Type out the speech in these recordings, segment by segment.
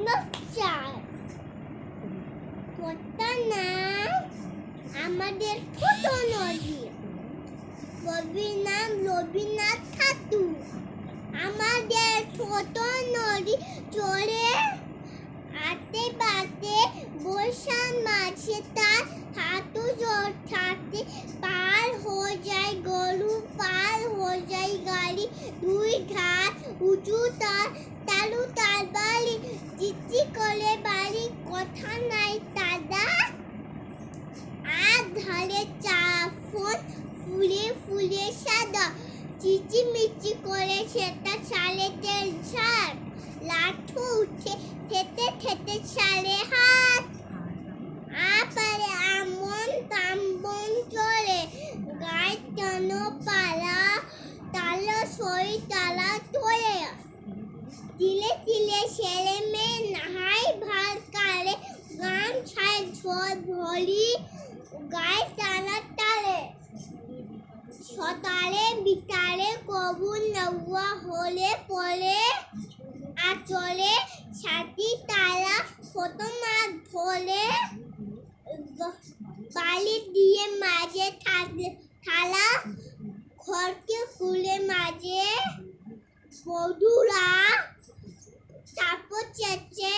নকশার পদ্মা নাম আমাদের ছোট নদী। নদীর নাম রবীন্দ্রনাথ ঠাকুর। আমাদের ছোট নদী চলে আতে বাতে বৈশাখ মাসে তার হাঁটু জল থাকতে পার হয়ে যায় গরু, পার হয়ে যায় গাড়ি, দুই ঘাট উঁচু তার তালু তার বাড়ি, চিঠি করে বাড়ি কথা নাই দাদা। আর ধারে চা ফোন ফুলে ফুলে সাদা, চিচিমিচি করে সেটা চালেতের ঝাড়, লাঠু উঠে খেতে খেতে চালে হাত। আপারে আমন তাম্বন চলে গায়ে টান পালা, তালা সই তালা তোলে, তিলে তিলে ছেলে মেয়ে নাহাই ভাত কালে, গান ছায় ঝড় ভরি গায়ে টানা তালে। সকালে বিকালে কবু নৌয়া হলে পরে আচলে ছাতি তালা কত মাছ ধরে, বালি দিয়ে মাঝে থালা ঘরকে খুলে মাঝে বধুরা চাপো চেঁচে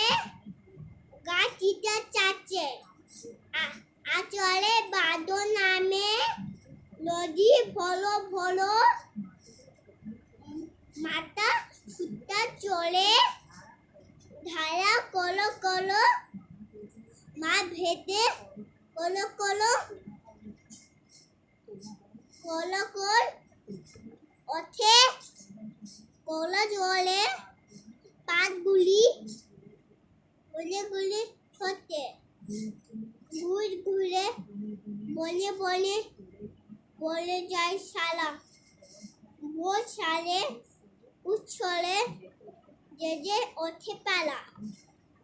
গাছিটা চাচে। আচলে বাদো নামে নদী ভলো ভলো, মাথা ছুটা চলে ধারা কলো কলো, মা ভেদে কলো কলো কলো কল ওঠে কলা জলে, পাতগুলি গুলি গুলি ছোটে, ঘুর ঘুরে বনে বনে বলে যায় শালা, বোঝ সারে উচ্ছলে যে যে ওঠে পালা।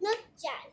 নচ্চার